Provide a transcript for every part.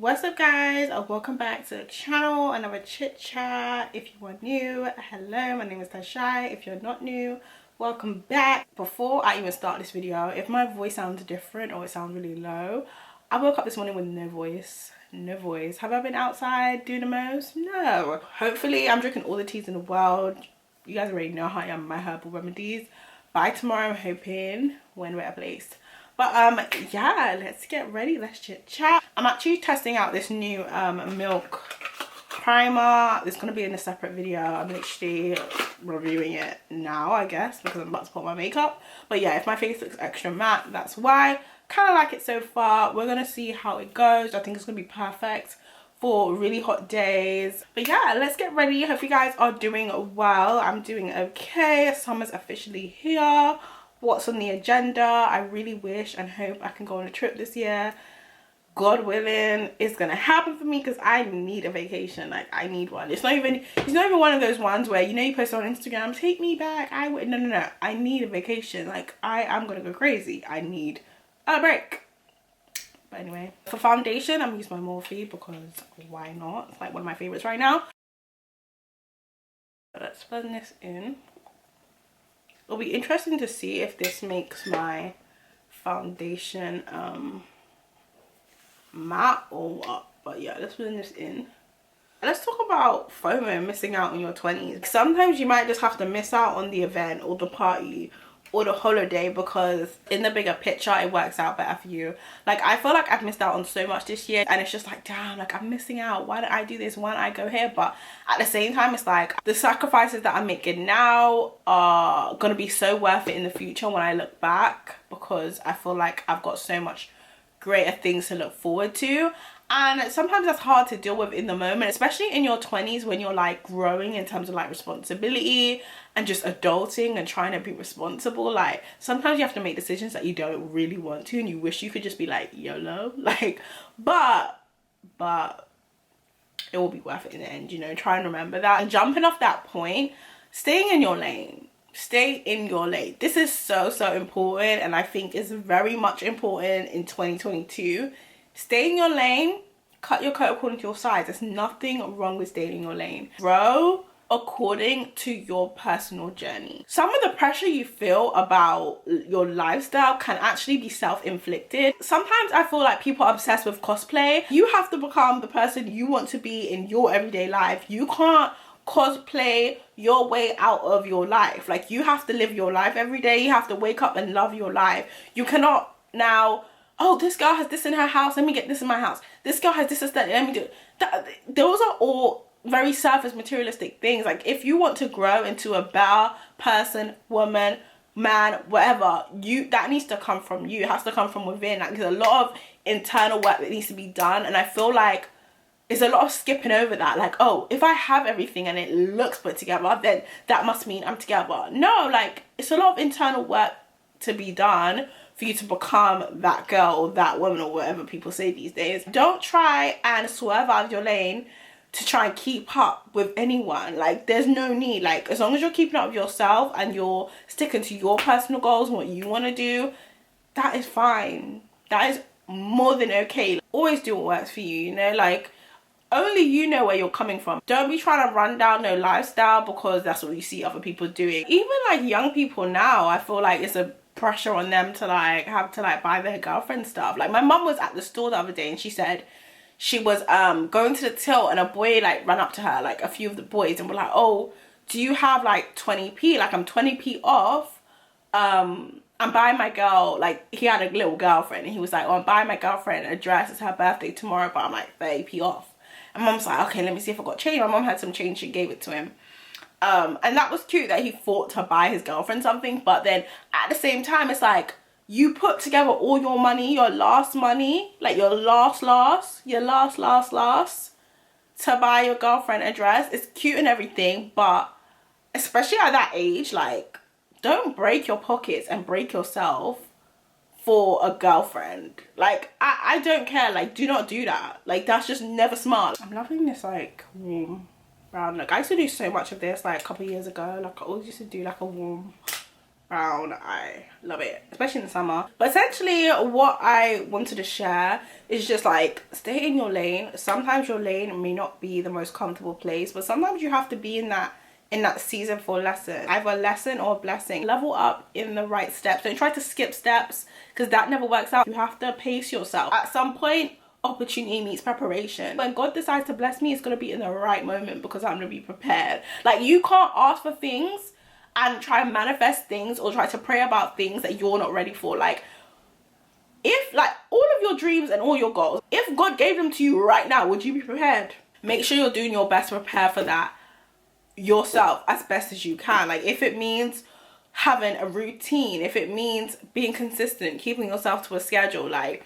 What's up guys, welcome back to the channel. Another chit chat. If you are new, hello, my name is TheShai. If you're not new, welcome back. Before I even start this video, if my voice sounds different or it sounds really low, I woke up this morning with no voice. Have I been outside doing the most? No. Hopefully I'm drinking all the teas in the world. You guys already know how I am with my herbal remedies. By tomorrow I'm hoping we're in a better place. But yeah, let's get ready, let's chit chat. I'm actually testing out this new milk primer. It's gonna be in a separate video. I'm literally reviewing it now, I guess, because I'm about to put my makeup. But yeah, if my face looks extra matte, that's why. Kind of like it so far. We're gonna see how it goes. I think it's gonna be perfect for really hot days. But yeah, let's get ready. Hope you guys are doing well. I'm doing okay. Summer's officially here. What's on the agenda? I really wish and hope I can go on a trip this year. God willing, it's gonna happen for me because I need a vacation. Like, I need one. It's not even one of those ones where, you know, you post on Instagram, take me back. No. I need a vacation. Like, I'm gonna go crazy. I need a break. But anyway, for foundation, I'm using my Morphe because why not? It's like one of my favorites right now. So let's blend this in. It'll be interesting to see if this makes my foundation matte or what. But yeah, let's blend this in. Let's talk about FOMO, missing out on your 20s. Sometimes you might just have to miss out on the event or the party or the holiday because in the bigger picture it works out better for you. Like, I feel like I've missed out on so much this year and it's just like, damn, like, I'm missing out. Why did I do this? Why did I go here? But at the same time, it's like the sacrifices that I'm making now are gonna be so worth it in the future when I look back, because I feel like I've got so much greater things to look forward to. And sometimes that's hard to deal with in the moment, especially in your 20s when you're like growing in terms of like responsibility and just adulting and trying to be responsible. Like, sometimes you have to make decisions that you don't really want to and you wish you could just be like YOLO, like, but it will be worth it in the end, you know. Try and remember that. And jumping off that point, staying in your lane. Stay in your lane. This is so important, and I think it's very much important in 2022. Stay in your lane. Cut your coat according to your size. There's nothing wrong with staying in your lane. Grow according to your personal journey. Some of the pressure you feel about your lifestyle can actually be self-inflicted. Sometimes I feel like people are obsessed with cosplay. You have to become the person you want to be in your everyday life. You can't cosplay your way out of your life. Like, you have to live your life every day. You have to wake up and love your life. You cannot now, oh, this girl has this in her house, let me get this in my house. This girl has this aesthetic, let me do that. Those are all very surface materialistic things. Like, if you want to grow into a better person, woman, man, whatever, that needs to come from you. It has to come from within. Like, there's a lot of internal work that needs to be done, and I feel like it's a lot of skipping over that. Like, oh, if I have everything and it looks put together, then that must mean I'm together. No, like, it's a lot of internal work to be done for you to become that girl or that woman or whatever people say these days. Don't try and swerve out of your lane to try and keep up with anyone. Like, there's no need. Like, as long as you're keeping up with yourself and you're sticking to your personal goals and what you want to do, that is fine. That is more than okay. Always do what works for you, you know? Like, only you know where you're coming from. Don't be trying to run down no lifestyle because that's what you see other people doing. Even like young people now, I feel like it's a pressure on them to like have to like buy their girlfriend stuff. Like, my mum was at the store the other day and she said she was going to the till and a boy like ran up to her, like a few of the boys, and were like, oh, do you have like 20p? Like, I'm 20p off. I'm buying my girl, like, he had a little girlfriend and he was like, oh, I'm buying my girlfriend a dress, it's her birthday tomorrow, but I'm like 30p off. And mom's like, okay, let me see if I got change. My mom had some change, she gave it to him. And that was cute that he thought to buy his girlfriend something. But then at the same time, it's like, you put together all your money, your last money, like your last, to buy your girlfriend a dress. It's cute and everything, but especially at that age, like, don't break your pockets and break yourself for a girlfriend. Like, I don't care. Like, do not do that. Like, that's just never smart. I'm loving this like warm brown look. I used to do so much of this like a couple of years ago. Like, I always used to do like a warm brown. I love it, especially in the summer. But essentially what I wanted to share is just like, stay in your lane. Sometimes your lane may not be the most comfortable place, but sometimes you have to be in that season for a lesson, either a lesson or a blessing. Level up in the right steps. Don't try to skip steps, because that never works out. You have to pace yourself. At some point, opportunity meets preparation. When God decides to bless me, it's going to be in the right moment, because I'm going to be prepared. Like, you can't ask for things and try and manifest things or try to pray about things that you're not ready for. Like, if like all of your dreams and all your goals, if God gave them to you right now, would you be prepared? Make sure you're doing your best to prepare for that yourself as best as you can. Like, if it means having a routine, if it means being consistent, keeping yourself to a schedule, like,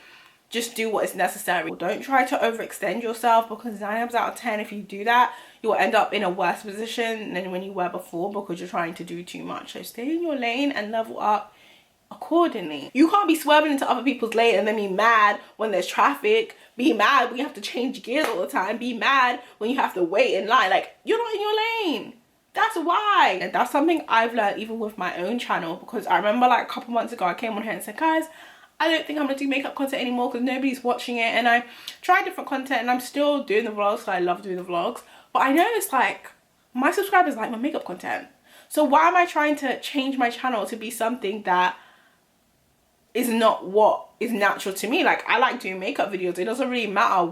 just do what is necessary. Don't try to overextend yourself, because 9 times out of 10, if you do that, you'll end up in a worse position than when you were before, because you're trying to do too much. So stay in your lane and level up accordingly. You can't be swerving into other people's lane and then be mad when there's traffic, be mad when you have to change gears all the time, be mad when you have to wait in line. Like, you're not in your lane. That's why. And that's something I've learned even with my own channel, because I remember like a couple months ago I came on here and said, guys, I don't think I'm gonna do makeup content anymore because nobody's watching it. And I tried different content, and I'm still doing the vlogs because I love doing the vlogs, but I know it's like my subscribers like my makeup content. So why am I trying to change my channel to be something that is not what is natural to me? Like, I like doing makeup videos. It doesn't really matter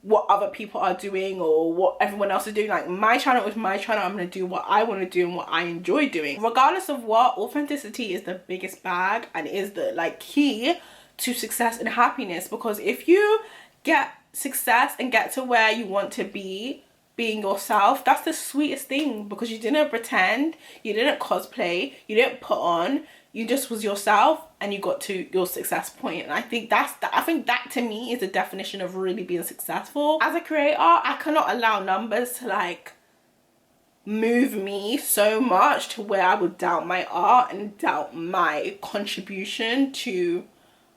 what other people are doing or what everyone else is doing. Like, my channel is my channel. I'm gonna do what I want to do and what I enjoy doing. Regardless of what, authenticity is the biggest bag and is the like key to success and happiness. Because if you get success and get to where you want to be, being yourself, that's the sweetest thing, because you didn't pretend, you didn't cosplay, you didn't put on, you just was yourself and you got to your success point. And I think that to me is the definition of really being successful. As a creator, I cannot allow numbers to like move me so much to where I would doubt my art and doubt my contribution to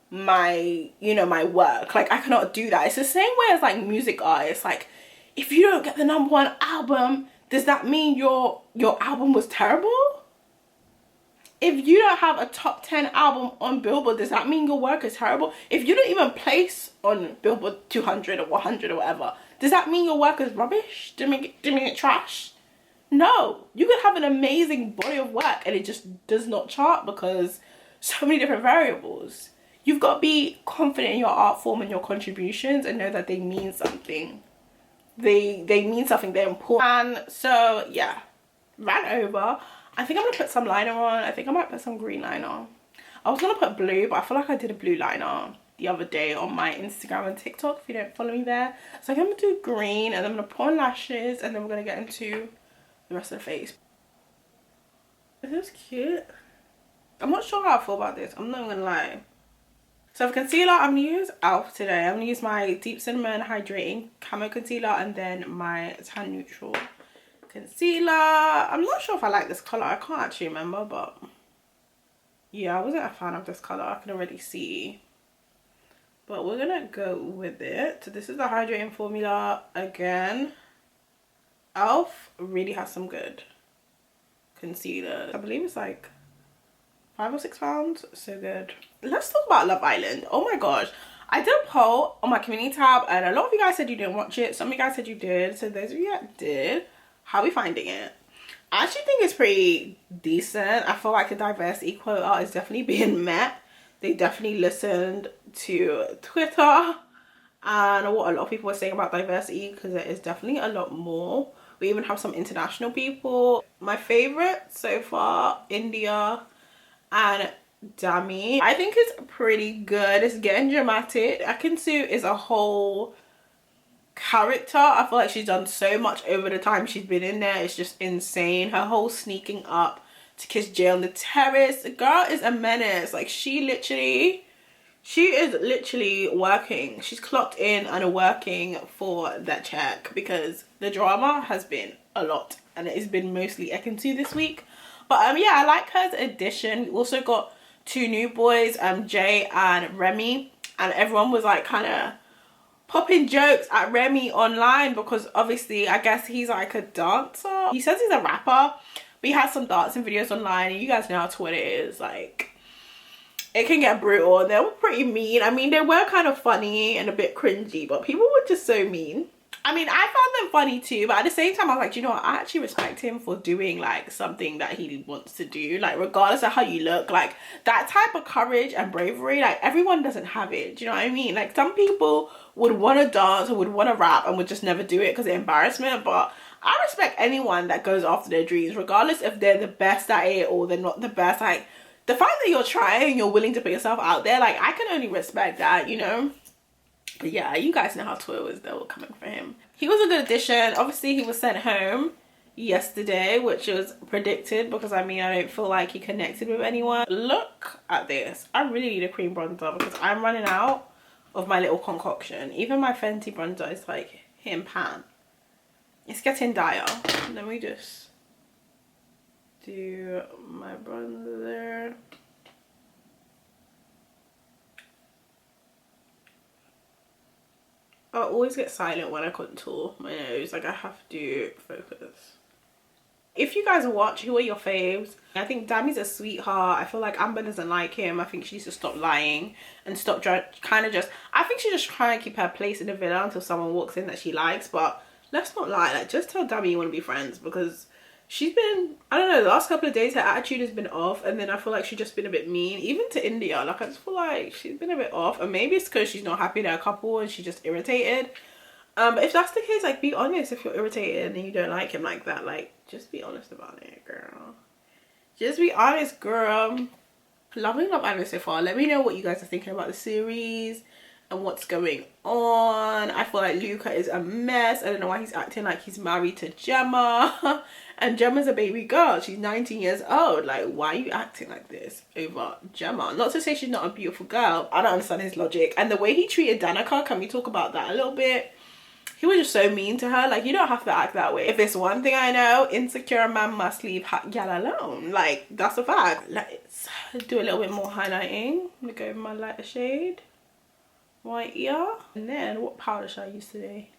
my, you know, my work. Like, I cannot do that. It's the same way as like music artists. Like, if you don't get the #1 album, does that mean your album was terrible? If you don't have a top 10 album on Billboard, does that mean your work is terrible? If you don't even place on Billboard 200 or 100 or whatever, does that mean your work is rubbish? Do you mean it trash? No. You could have an amazing body of work and it just does not chart because so many different variables. You've got to be confident in your art form and your contributions and know that they mean something. They mean something, they're important. And so yeah, ran over. I think I'm gonna put some liner on. I think I might put some green liner. I was gonna put blue, but I feel like I did a blue liner the other day on my Instagram and TikTok if you don't follow me there. So I'm gonna do green and then I'm gonna put on lashes and then we're gonna get into the rest of the face. Is this cute? I'm not sure how I feel about this, I'm not gonna lie. So for concealer, I'm going to use e.l.f. today. I'm going to use my Deep Cinnamon Hydrating Camo Concealer and then my Tan Neutral Concealer. I'm not sure if I like this colour. I can't actually remember, but yeah, I wasn't a fan of this colour. I can already see. But we're going to go with it. So this is the hydrating formula again. e.l.f. really has some good concealer. I believe it's like £5 or £6, so good. Let's talk about Love Island. Oh my gosh, I did a poll on my community tab and a lot of you guys said you didn't watch it. Some of you guys said you did. So those of you that did, how are we finding it? I actually think it's pretty decent. I feel like the diversity quota is definitely being met. They definitely listened to Twitter and what a lot of people were saying about diversity, because there is definitely a lot more. We even have some international people. My favorite so far, India and Dami. I think it's pretty good. It's getting dramatic. Ekin-Su is a whole character. I feel like she's done so much over the time she's been in there. It's just insane. Her whole sneaking up to kiss Jay on the terrace. The girl is a menace. Like, she is literally working. She's clocked in and working for that check, because the drama has been a lot and it has been mostly Ekin-Su this week. But yeah, I like her addition. We also got 2 new boys, Jay and Remy, and everyone was like kind of popping jokes at Remy online because obviously I guess he's like a dancer. He says he's a rapper, We had some dancing videos online, and you guys know how Twitter is, like, it can get brutal, and they were pretty mean. I mean, they were kind of funny and a bit cringy, but people were just so mean. I mean, I found them funny too, but at the same time, I was like, you know what? I actually respect him for doing like something that he wants to do, like regardless of how you look. Like that type of courage and bravery, like everyone doesn't have it. Do you know what I mean? Like some people would want to dance or would want to rap and would just never do it because of embarrassment, but I respect anyone that goes after their dreams, regardless if they're the best at it or they're not the best. Like the fact that you're trying, you're willing to put yourself out there, like I can only respect that, you know? But yeah, you guys know how Twitter was. They were coming for him. He was a good addition. Obviously, he was sent home yesterday, which was predicted because, I mean, I don't feel like he connected with anyone. Look at this. I really need a cream bronzer because I'm running out of my little concoction. Even my Fenty bronzer is like hitting pan. It's getting dire. Let me just do my bronzer. I always get silent when I contour my nose, like I have to focus. If you guys watch, who are your faves? I think Dami's a sweetheart. I feel like Amber doesn't like him. I think she needs to stop lying and stop kind of just, I think she's just trying to keep her place in the villa until someone walks in that she likes. But let's not lie, like just tell Dami you want to be friends, because she's been, I don't know, the last couple of days her attitude has been off, and then I feel like she's just been a bit mean, even to India. Like I just feel like she's been a bit off, and maybe it's because she's not happy they're a couple and she's just irritated. But if that's the case, like be honest. If you're irritated and you don't like him like that, like just be honest about it, girl. Just be honest, girl. Loving Love Island so far. Let me know what you guys are thinking about the series and what's going on. I feel like Luca is a mess. I don't know why he's acting like he's married to Gemma. And Gemma's a baby girl. She's 19 years old. Like, why are you acting like this over Gemma? Not to say she's not a beautiful girl. I don't understand his logic. And the way he treated Danica, can we talk about that a little bit? He was just so mean to her. Like, you don't have to act that way. If there's one thing I know, insecure man must leave hot gal alone. Like, that's a fact. Let's do a little bit more highlighting. I'm gonna go with my lighter shade. Right here. And then, what powder should I use today?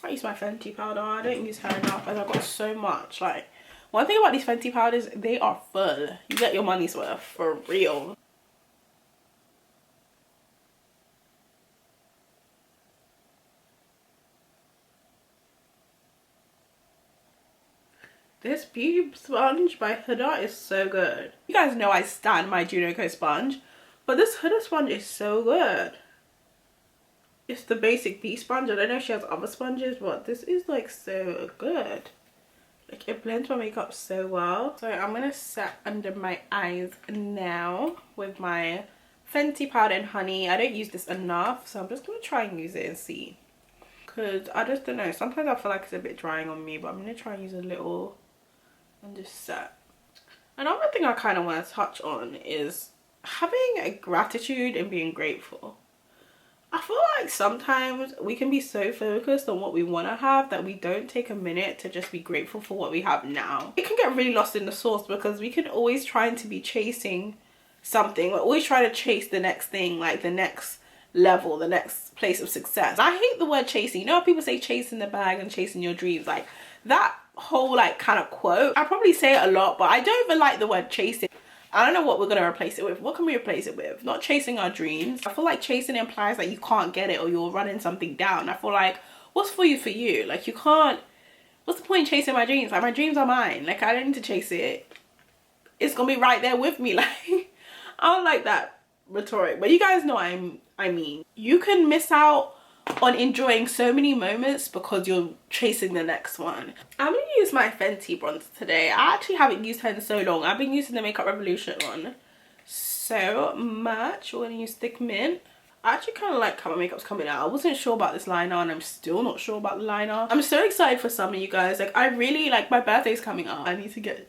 I use my Fenty powder. I don't use her enough, and I've got so much. Like, one thing about these Fenty powders, they are full. You get your money's worth, for real. This beauty sponge by Huda is so good. You guys know I stand my Junoco sponge, but this Huda sponge is so good. It's the basic bee sponge. I don't know if she has other sponges, but this is like so good. Like it blends my makeup so well. So I'm gonna set under my eyes now with my Fenty powder and honey. I don't use this enough, so I'm just gonna try and use it and see. Cause I just don't know. Sometimes I feel like it's a bit drying on me, but I'm gonna try and use a little and just set. Another thing I kind of want to touch on is having a gratitude and being grateful. I feel like sometimes we can be so focused on what we want to have that we don't take a minute to just be grateful for what we have now. It can get really lost in the sauce because we can always try to be chasing something. We're always trying to chase the next thing, like the next level, the next place of success. I hate the word chasing. You know how people say chasing the bag and chasing your dreams? Like that whole like kind of quote, I probably say it a lot, but I don't even like the word chasing. I don't know what we're going to replace it with. What can we replace it with? Not chasing our dreams. I feel like chasing implies that you can't get it or you're running something down. I feel like, what's for you for you? Like, you can't, what's the point in chasing my dreams? Like, my dreams are mine. Like, I don't need to chase it. It's going to be right there with me. Like, I don't like that rhetoric. But you guys know what I mean. You can miss out on enjoying so many moments because you're chasing the next one. I'm gonna use my Fenty bronzer today. I actually haven't used her in so long. I've been using the Makeup Revolution one so much. We're gonna use Thick Mint. I actually kind of like how my makeup's coming out. I wasn't sure about this liner and I'm still not sure about the liner. I'm so excited for summer, you guys. Like, I really, like, my birthday's coming up. I need to get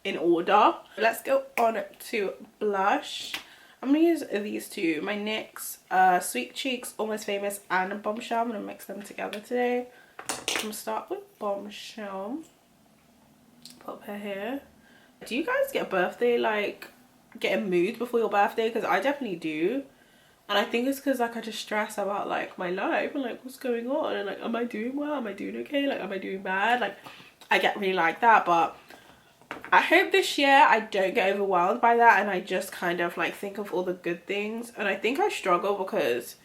in order. Let's go on to blush. I'm gonna use these two, my NYX Sweet Cheeks, Almost Famous, and Bombshell. I'm gonna mix them together today. I'm gonna start with Bombshell. Pop her here. Do you guys get birthday, like, get a mood before your birthday? Because I definitely do. And I think it's because, like, I just stress about, like, my life and, like, what's going on. And, like, am I doing well? Am I doing okay? Like, am I doing bad? Like, I get really like that. But I hope this year I don't get overwhelmed by that, and I just kind of like think of all the good things. And I think I struggle because,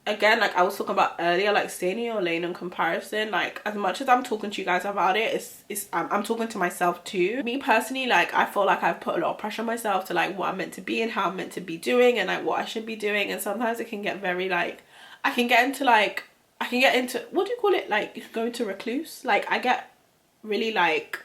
again, like I was talking about earlier, like staying in your lane in comparison, like as much as I'm talking to you guys about it, I'm talking to myself too. Me personally, like I feel like I've put a lot of pressure on myself to like what I'm meant to be and how I'm meant to be doing and like what I should be doing. And sometimes it can get very like, I can get into, what do you call it, like going to recluse. Like I get really like,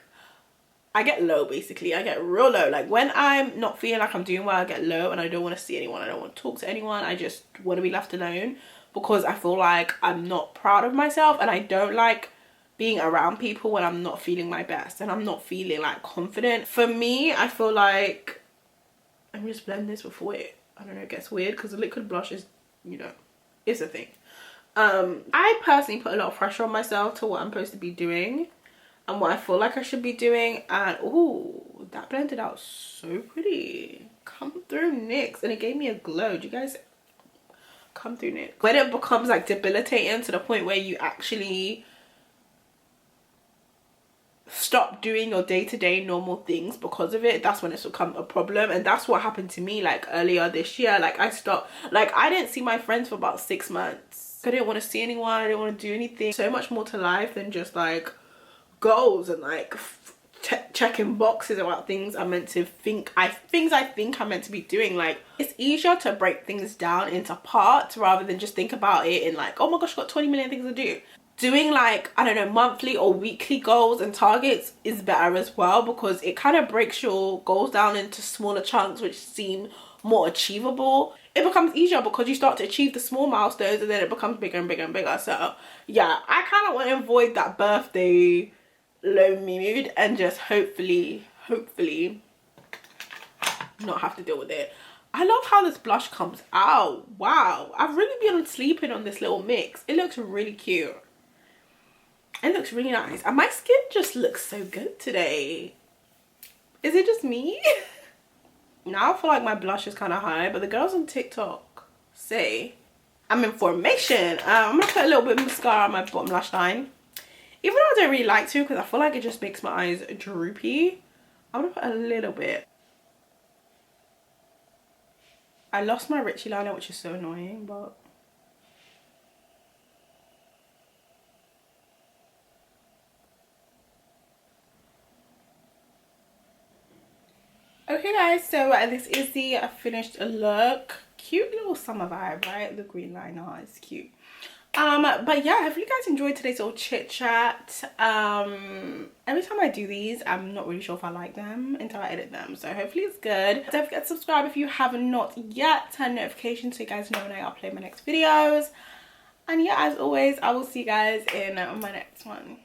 I get low basically. I get real low. Like when I'm not feeling like I'm doing well, I get low and I don't want to see anyone. I don't want to talk to anyone. I just want to be left alone because I feel like I'm not proud of myself, and I don't like being around people when I'm not feeling my best and I'm not feeling like confident. For me, I feel like, let me just blend this before it, I don't know, it gets weird because the liquid blush is, you know, it's a thing. I personally put a lot of pressure on myself to what I'm supposed to be doing and what I feel like I should be doing. And oh, that blended out so pretty. Come through NYX, and it gave me a glow. Do you guys come through NYX? When it becomes like debilitating to the point where you actually stop doing your day-to-day normal things because of it, that's when it's become a problem. And that's what happened to me like earlier this year. Like I stopped, like I didn't see my friends for about 6 months. I didn't want to see anyone. I didn't want to do anything. So much more to life than just like goals and like checking boxes about things I'm meant to think, things I think I'm meant to be doing. Like it's easier to break things down into parts rather than just think about it in like, oh my gosh, I've got 20 million things to do. Doing like, I don't know, monthly or weekly goals and targets is better as well, because it kind of breaks your goals down into smaller chunks which seem more achievable. It becomes easier because you start to achieve the small milestones and then it becomes bigger and bigger and bigger. So yeah, I kind of want to avoid that birthday low mood and just hopefully not have to deal with it. I love how this blush comes out. Wow, I've really been sleeping on this little mix. It looks really cute. It looks really nice, and my skin just looks so good today. Is it just me? Now I feel like my blush is kind of high, but the girls on TikTok say I'm in formation. I'm gonna put a little bit of mascara on my bottom lash line, even though I don't really like to because I feel like it just makes my eyes droopy. I'm gonna put a little bit. I lost my Richie liner, which is so annoying, but okay guys, so this is the finished look. Cute little summer vibe, right? The green liner is cute. But yeah, hopefully you guys enjoyed today's little chit chat. Every time I do these, I'm not really sure if I like them until I edit them, so hopefully it's good. Don't forget to subscribe if you have not yet. Turn notifications so you guys know when I upload my next videos. And yeah, as always, I will see you guys in my next one.